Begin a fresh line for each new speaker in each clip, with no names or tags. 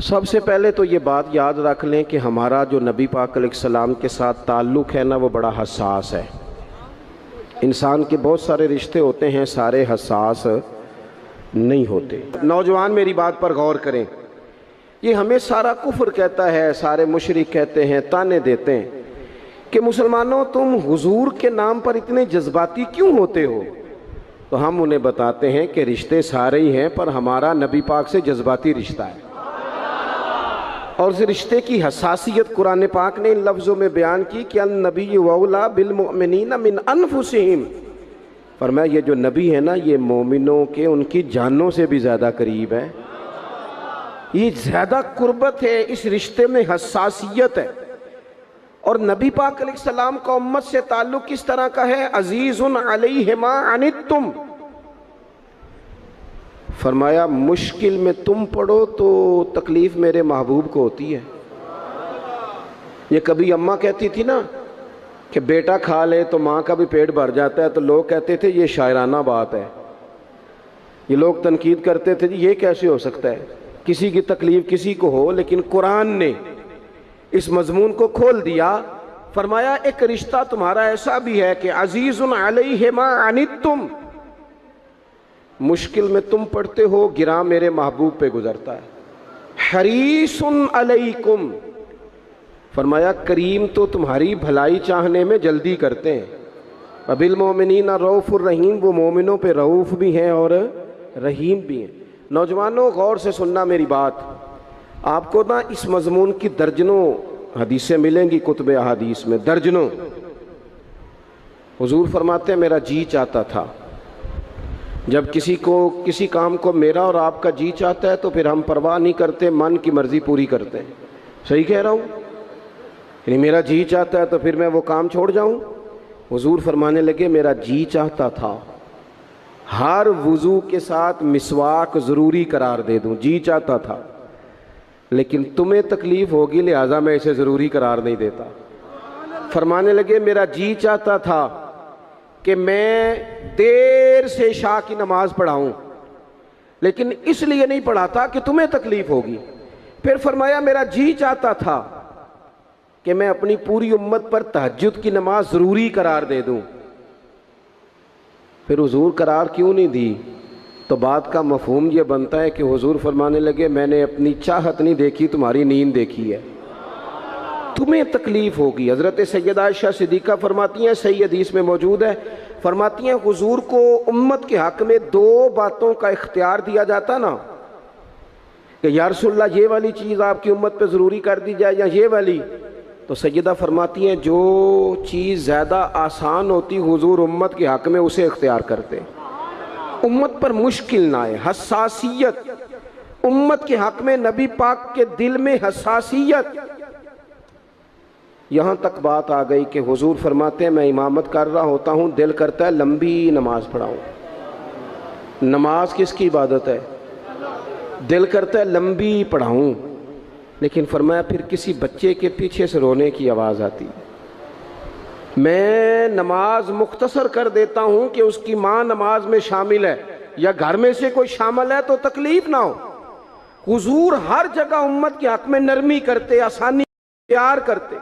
سب سے پہلے تو یہ بات یاد رکھ لیں کہ ہمارا جو نبی پاک علیہ السلام کے ساتھ تعلق ہے نا، وہ بڑا حساس ہے۔ انسان کے بہت سارے رشتے ہوتے ہیں، سارے حساس نہیں ہوتے۔ نوجوان میری بات پر غور کریں، یہ ہمیں سارا کفر کہتا ہے، سارے مشرک کہتے ہیں، تانے دیتے ہیں کہ مسلمانوں تم حضور کے نام پر اتنے جذباتی کیوں ہوتے ہو؟ تو ہم انہیں بتاتے ہیں کہ رشتے سارے ہی ہیں، پر ہمارا نبی پاک سے جذباتی رشتہ ہے، اور اس رشتے کی حساسیت قرآن پاک نے ان لفظوں میں بیان کی کہ النبی اولیٰ بالمؤمنین من انفسہم۔ فرمایا یہ جو نبی ہے نا، یہ مومنوں کے ان کی جانوں سے بھی زیادہ قریب ہے، یہ زیادہ قربت ہے، اس رشتے میں حساسیت ہے۔ اور نبی پاک علیہ السلام کا امت سے تعلق کس طرح کا ہے؟ عزیز علیہ ما عنتم۔ فرمایا مشکل میں تم پڑو تو تکلیف میرے محبوب کو ہوتی ہے۔ یہ کبھی اماں کہتی تھی نا کہ بیٹا کھا لے تو ماں کا بھی پیٹ بھر جاتا ہے، تو لوگ کہتے تھے یہ شاعرانہ بات ہے، یہ لوگ تنقید کرتے تھے جی یہ کیسے ہو سکتا ہے، کسی کی تکلیف کسی کو ہو۔ لیکن قرآن نے اس مضمون کو کھول دیا، فرمایا ایک رشتہ تمہارا ایسا بھی ہے کہ عزیز علیہ ما عنتم، مشکل میں تم پڑھتے ہو، گراں میرے محبوب پہ گزرتا ہے۔ حریص علیکم، فرمایا کریم تو تمہاری بھلائی چاہنے میں جلدی کرتے ہیں۔ وبالمؤمنین رؤوف الرحیم، وہ مومنوں پہ رؤوف بھی ہیں اور رحیم بھی ہیں۔ نوجوانوں غور سے سننا میری بات، آپ کو نا اس مضمون کی درجنوں حدیثیں ملیں گی کتب احادیث میں، درجنوں۔ حضور فرماتے ہیں میرا جی چاہتا تھا، جب کسی کام کو میرا اور آپ کا جی چاہتا ہے تو پھر ہم پرواہ نہیں کرتے، من کی مرضی پوری کرتے ہیں۔ صحیح کہہ رہا ہوں؟ یعنی میرا جی چاہتا ہے تو پھر میں وہ کام چھوڑ جاؤں؟ حضور فرمانے لگے میرا جی چاہتا تھا ہر وضو کے ساتھ مسواک ضروری قرار دے دوں، جی چاہتا تھا، لیکن تمہیں تکلیف ہوگی لہٰذا میں اسے ضروری قرار نہیں دیتا۔ فرمانے لگے میرا جی چاہتا تھا کہ میں دیر سے عشاء کی نماز پڑھاؤں، لیکن اس لیے نہیں پڑھاتا کہ تمہیں تکلیف ہوگی۔ پھر فرمایا میرا جی چاہتا تھا کہ میں اپنی پوری امت پر تہجد کی نماز ضروری قرار دے دوں۔ پھر حضور قرار کیوں نہیں دی؟ تو بات کا مفہوم یہ بنتا ہے کہ حضور فرمانے لگے میں نے اپنی چاہت نہیں دیکھی، تمہاری نیند دیکھی ہے، تمہیں تکلیف ہوگی۔ حضرت سیدہ عائشہ صدیقہ فرماتی ہیں، صحیح حدیث میں موجود ہے، فرماتی ہیں حضور کو امت کے حق میں دو باتوں کا اختیار دیا جاتا نا کہ یا رسول اللہ یہ والی چیز آپ کی امت پہ ضروری کر دی جائے یا یہ والی، تو سیدہ فرماتی ہیں جو چیز زیادہ آسان ہوتی حضور امت کے حق میں اسے اختیار کرتے، امت پر مشکل نہ آئے۔ حساسیت، امت کے حق میں نبی پاک کے دل میں حساسیت۔ یہاں تک بات آ گئی کہ حضور فرماتے ہیں میں امامت کر رہا ہوتا ہوں، دل کرتا ہے لمبی نماز پڑھاؤں۔ نماز کس کی عبادت ہے؟ دل کرتا ہے لمبی پڑھاؤں، لیکن فرمایا پھر کسی بچے کے پیچھے سے رونے کی آواز آتی، میں نماز مختصر کر دیتا ہوں کہ اس کی ماں نماز میں شامل ہے یا گھر میں سے کوئی شامل ہے تو تکلیف نہ ہو۔ حضور ہر جگہ امت کے حق میں نرمی کرتے، آسانی پیار کرتے۔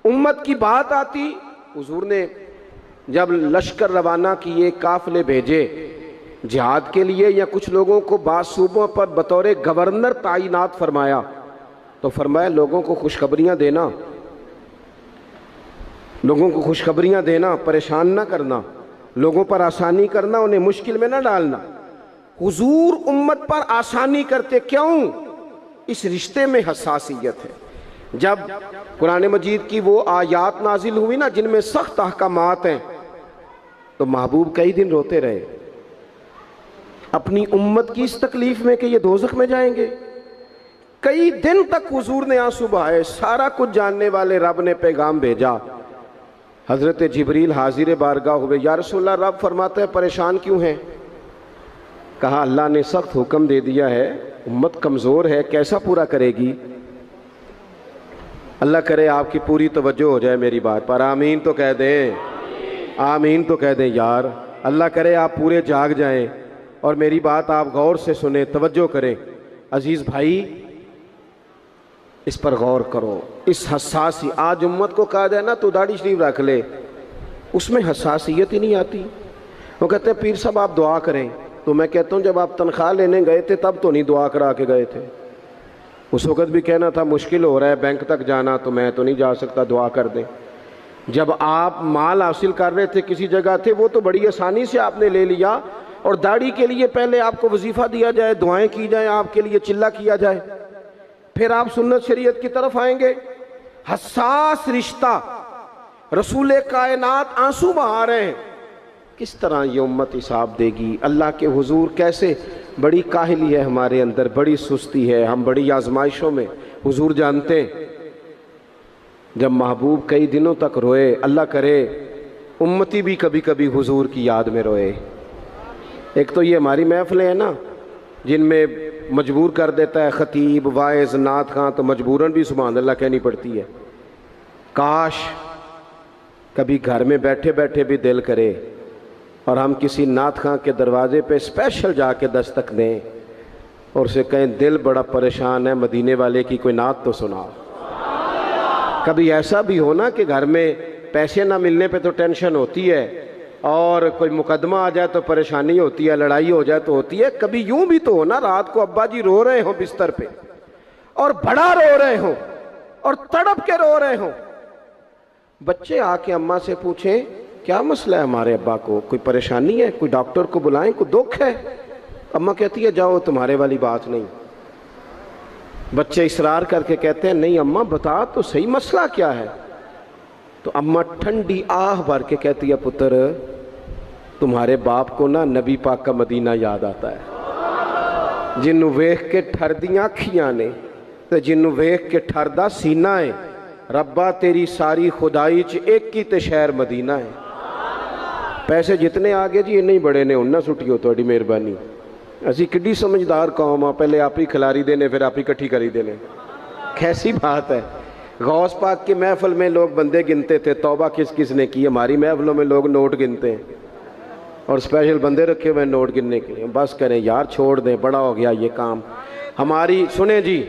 امت کی بات آتی، حضور نے جب لشکر روانہ کیے، قافلے بھیجے جہاد کے لیے یا کچھ لوگوں کو بعض صوبوں پر بطور گورنر تعینات فرمایا، تو فرمایا لوگوں کو خوشخبریاں دینا، لوگوں کو خوشخبریاں دینا، پریشان نہ کرنا، لوگوں پر آسانی کرنا، انہیں مشکل میں نہ ڈالنا۔ حضور امت پر آسانی کرتے، کیوں؟ اس رشتے میں حساسیت ہے۔ جب قرآن مجید کی وہ آیات نازل ہوئی نا جن میں سخت احکامات ہیں، تو محبوب کئی دن روتے رہے اپنی امت کی اس تکلیف میں کہ یہ دوزخ میں جائیں گے۔ کئی دن تک حضور نے آنسو بہائے۔ سارا کچھ جاننے والے رب نے پیغام بھیجا، حضرت جبریل حاضر بارگاہ ہوئے، یا رسول اللہ رب فرماتا ہے پریشان کیوں ہیں؟ کہا اللہ نے سخت حکم دے دیا ہے، امت کمزور ہے، کیسا پورا کرے گی؟ اللہ کرے آپ کی پوری توجہ ہو جائے میری بات پر، آمین تو کہہ دیں، آمین تو کہہ دیں یار۔ اللہ کرے آپ پورے جاگ جائیں اور میری بات آپ غور سے سنیں، توجہ کریں۔ عزیز بھائی، اس پر غور کرو. اس حساسی آج امت کو کہا جائے نا تو داڑھی شریف رکھ لے، اس میں حساسیت ہی نہیں آتی. وہ کہتے ہیں پیر صاحب آپ دعا کریں، تو میں کہتا ہوں جب آپ تنخواہ لینے گئے تھے تب تو نہیں دعا کرا کے گئے تھے. اس وقت بھی کہنا تھا مشکل ہو رہا ہے بینک تک جانا، تو میں تو نہیں جا سکتا، دعا کر دیں. جب آپ مال حاصل کر رہے تھے کسی جگہ تھے، وہ تو بڑی آسانی سے آپ نے لے لیا، اور داڑھی کے لیے پہلے آپ کو وظیفہ دیا جائے، دعائیں کی جائیں، آپ کے لیے چلہ کیا جائے، پھر آپ سنت شریعت کی طرف آئیں گے. حساس رشتہ، رسول کائنات آنسو بہا رہے ہیں. کس طرح یہ امت حساب دے گی اللہ کے حضور؟ کیسے؟ بڑی کاہلی ہے ہمارے اندر، بڑی سستی ہے، ہم بڑی آزمائشوں میں. حضور جانتے ہیں جب محبوب کئی دنوں تک روئے، اللہ کرے امتی بھی کبھی کبھی حضور کی یاد میں روئے. ایک تو یہ ہماری محفلیں ہیں نا جن میں مجبور کر دیتا ہے خطیب، واعظ، نعت خواں، تو مجبوراً بھی سبحان اللہ کہنی پڑتی ہے. کاش کبھی گھر میں بیٹھے بیٹھے بھی دل کرے اور ہم کسی نعت خواں کے دروازے پہ اسپیشل جا کے دستک دیں اور اسے کہیں دل بڑا پریشان ہے، مدینے والے کی کوئی نعت تو سنا. کبھی ایسا بھی ہونا کہ گھر میں پیسے نہ ملنے پہ تو ٹینشن ہوتی ہے، اور کوئی مقدمہ آ جائے تو پریشانی ہوتی ہے، لڑائی ہو جائے تو ہوتی ہے. کبھی یوں بھی تو ہونا رات کو ابا جی رو رہے ہوں بستر پہ، اور بڑا رو رہے ہوں اور تڑپ کے رو رہے ہوں. بچے آ کے اماں سے پوچھیں کیا مسئلہ ہے ہمارے ابا کو، کوئی پریشانی ہے، کوئی ڈاکٹر کو بلائیں، کوئی دکھ ہے؟ اماں کہتی ہے جاؤ تمہارے والی بات نہیں. بچے اصرار کر کے کہتے ہیں نہیں اماں بتا تو صحیح مسئلہ کیا ہے. تو اماں ٹھنڈی آہ بھر کے کہتی ہے پتر تمہارے باپ کو نا نبی پاک کا مدینہ یاد آتا ہے، جنوں ویکھ کے ٹھردیاں اکھیاں نے تے جنوں ویکھ کے ٹھردا سینہ ہے. ربا تیری ساری خدائی چ ایک ہی تے شہر مدینہ ہے. پیسے جتنے آگے جی انہیں بڑے نے انہاں سٹیو تہاڈی مہربانی. اسی کڈی سمجھدار قوم آ، پہلے آپ ہی کھلاری دینے پھر آپ ہی کٹھی کری دینے. کیسی بات ہے. غوث پاک کی محفل میں لوگ بندے گنتے تھے، توبہ کس کس نے کی. ہماری محفلوں میں لوگ نوٹ گنتے ہیں اور اسپیشل بندے رکھے ہوئے نوٹ گننے کے لیے. بس کریں یار، چھوڑ دیں، بڑا ہو گیا یہ کام ہماری. سنیں جی،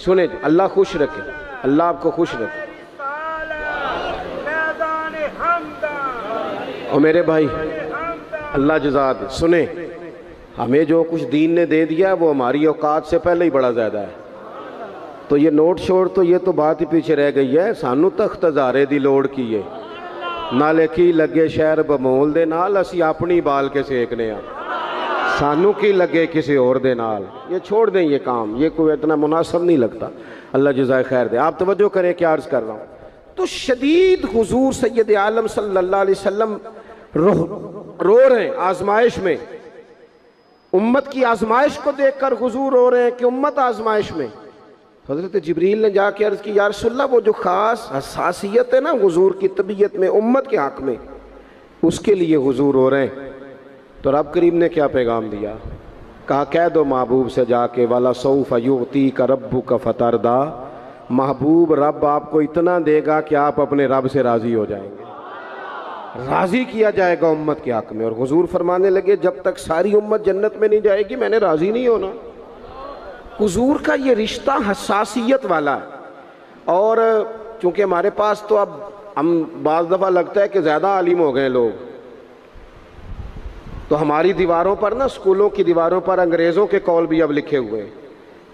سنیں جی، اللہ خوش رکھے، اللہ آپ کو خوش رکھے. اور میرے بھائی اللہ جزا دے. سنیں، ہمیں جو کچھ دین نے دے دیا ہے وہ ہماری اوقات سے پہلے ہی بڑا زیادہ ہے. تو یہ نوٹ شوڑ تو یہ تو بات ہی پیچھے رہ گئی ہے. سانو تخت ہزارے دی لوڑ کی ہے، نالے کی لگے شہر بمول دے نال اسی اپنی بال کے سیکنے ہیں، سانو کی لگے کسی اور دے نال. یہ چھوڑ دیں یہ کام، یہ کوئی اتنا مناسب نہیں لگتا. اللہ جزائے خیر دے. آپ توجہ کریں کیا عرض کر رہا ہوں. تو شدید حضور سید عالم صلی اللہ علیہ وسلم رو رہے ہیں آزمائش میں. امت کی آزمائش کو دیکھ کر حضور رو رہے ہیں کہ امت آزمائش میں. حضرت جبریل نے جا کے عرض کی یا رسول اللہ وہ جو خاص حساسیت ہے نا حضور کی طبیعت میں امت کے حق میں، اس کے لیے حضور رو رہے ہیں. تو رب کریم نے کیا پیغام دیا؟ کہا کہہ دو محبوب سے جا کے وَلَسَوْفَ يُعْطِيكَ رَبُّكَ فَتَرْضَىٰ، محبوب رب آپ کو اتنا دے گا کہ آپ اپنے رب سے راضی ہو جائیں گے. راضی کیا جائے گا امت کے حق میں. اور حضور فرمانے لگے جب تک ساری امت جنت میں نہیں جائے گی میں نے راضی نہیں ہونا. حضور کا یہ رشتہ حساسیت والا ہے. اور چونکہ ہمارے پاس تو اب ہم بعض دفعہ لگتا ہے کہ زیادہ عالم ہو گئے لوگ، تو ہماری دیواروں پر نا، اسکولوں کی دیواروں پر انگریزوں کے قول بھی اب لکھے ہوئے ہیں.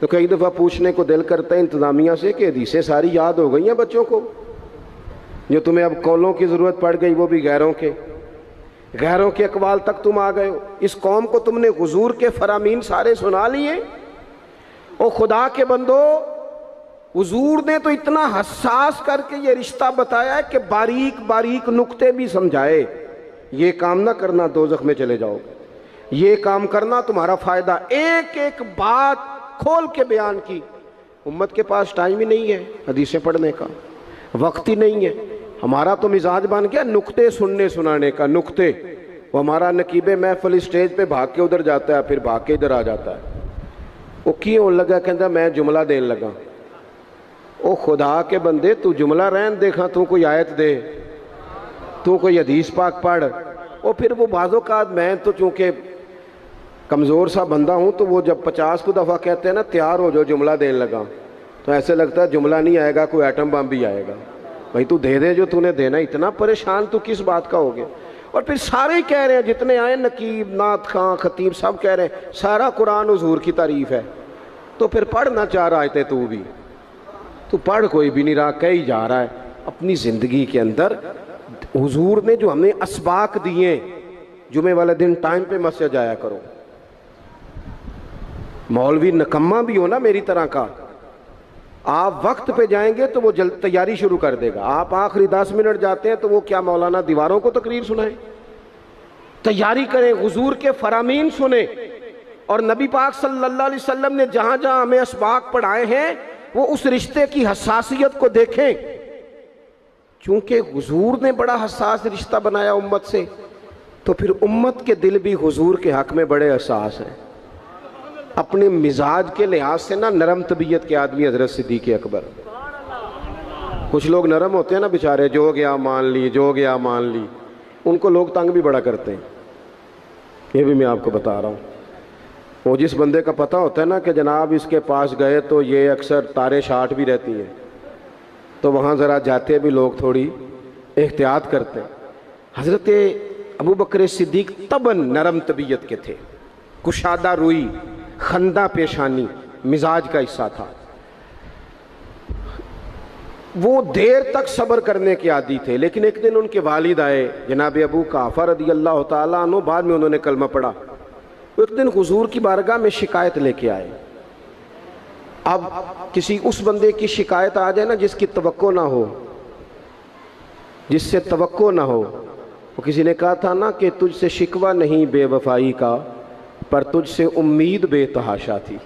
تو کئی دفعہ پوچھنے کو دل کرتا ہے انتظامیہ سے کہ حدیثیں ساری یاد ہو گئی ہیں بچوں کو، جو تمہیں اب قولوں کی ضرورت پڑ گئی وہ بھی غیروں کے اقوال تک تم آ گئے ہو. اس قوم کو تم نے حضور کے فرامین سارے سنا لیے. او خدا کے بندو، حضور نے تو اتنا حساس کر کے یہ رشتہ بتایا ہے کہ باریک باریک نقطے بھی سمجھائے. یہ کام نہ کرنا دوزخ میں چلے جاؤ گے، یہ کام کرنا تمہارا فائدہ. ایک ایک بات کھول کے بیان کی. امت کے پاس ٹائم ہی نہیں ہے حدیثیں پڑھنے کا، وقت ہی نہیں ہے. ہمارا تو مزاج بن گیا نقطے سننے سنانے کا. نقطے وہ ہمارا نقیب محفل اسٹیج پہ بھاگ کے ادھر جاتا ہے، پھر بھاگ کے ادھر آ جاتا ہے. وہ کیوں لگا کہتا میں جملہ دین لگا. او خدا کے بندے تو جملہ رہن دیکھا، تو کوئی آیت دے، تو کوئی حدیث پاک پڑھ. اور پھر وہ بعض اوقات میں تو چونکہ کمزور سا بندہ ہوں تو وہ جب 50 کو دفعہ کہتے ہیں نا تیار ہو جو جملہ دین لگا، تو ایسے لگتا ہے جملہ نہیں آئے گا کوئی ایٹم بم بھی آئے گا. بھائی تو دے دے جو تو نے دینا, اتنا پریشان تو کس بات کا ہو گیا. اور پھر سارے ہی کہہ رہے ہیں, جتنے آئے نقیب, نعت خاں, خطیب, سب کہہ رہے ہیں سارا قرآن حضور کی تعریف ہے. تو پھر پڑھنا چاہ رہا ہے تو بھی تو پڑھ کوئی بھی نہیں رہا, کہی جا رہا ہے. اپنی زندگی کے اندر حضور نے جو ہمیں اسباق دیے, جمعے والے دن ٹائم پہ مسجد جایا کرو. مولوی نکمہ بھی ہو نا میری طرح کا, آپ وقت پہ جائیں گے تو وہ جلد تیاری شروع کر دے گا. آپ آخری 10 منٹ جاتے ہیں تو وہ کیا مولانا دیواروں کو تقریر سنائیں. تیاری کریں, حضور کے فرامین سنیں. اور نبی پاک صلی اللہ علیہ وسلم نے جہاں جہاں ہمیں اسباق پڑھائے ہیں وہ اس رشتے کی حساسیت کو دیکھیں. چونکہ حضور نے بڑا حساس رشتہ بنایا امت سے, تو پھر امت کے دل بھی حضور کے حق میں بڑے حساس ہیں. اپنے مزاج کے لحاظ سے نا نرم طبیعت کے آدمی حضرت صدیق اکبر. کچھ لوگ نرم ہوتے ہیں نا بیچارے, جو گیا مان لی, جو گیا مان لی, ان کو لوگ تنگ بھی بڑا کرتے ہیں. یہ بھی میں آپ کو بتا رہا ہوں. وہ جس بندے کا پتہ ہوتا ہے نا کہ جناب اس کے پاس گئے تو یہ اکثر تارے شاٹ بھی رہتی ہیں, تو وہاں ذرا جاتے بھی لوگ تھوڑی احتیاط کرتے. حضرت ابو بکر صدیق طبعاً نرم طبیعت کے تھے, کشادہ روئی, خندہ پیشانی مزاج کا حصہ تھا. وہ دیر تک صبر کرنے کے عادی تھے. لیکن ایک دن ان کے والد آئے, جناب ابو قحافہ رضی اللہ تعالیٰ عنہ, بعد میں انہوں نے کلمہ پڑھا. وہ ایک دن حضور کی بارگاہ میں شکایت لے کے آئے. اب کسی اس بندے کی شکایت آ جائے نا جس کی توقع نہ ہو, جس سے توقع نہ ہو. وہ کسی نے کہا تھا نا کہ تجھ سے شکوہ نہیں بے وفائی کا, پر تجھ سے امید بے تحاشا تھی.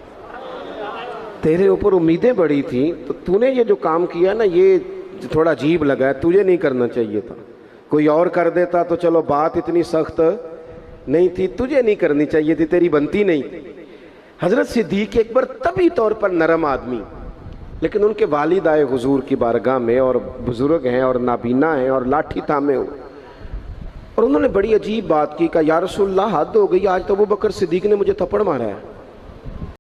تیرے اوپر امیدیں بڑی تھیں, تو نے یہ جو کام کیا نا یہ تھوڑا عجیب لگا ہے, تجھے نہیں کرنا چاہیے تھا. کوئی اور کر دیتا تو چلو بات اتنی سخت نہیں تھی, تجھے نہیں کرنی چاہیے تھی, تیری بنتی نہیں تھی. حضرت صدیق اکبر طبی طور پر نرم آدمی, لیکن ان کے والد آئے حضور کی بارگاہ میں, اور بزرگ ہیں اور نابینا ہیں اور لاٹھی تھامے ہوئے, اور انہوں نے بڑی عجیب بات کی. کہا یا رسول اللہ حد ہو گئی, آج تو ابو بکر صدیق نے مجھے تھپڑ مارا ہے.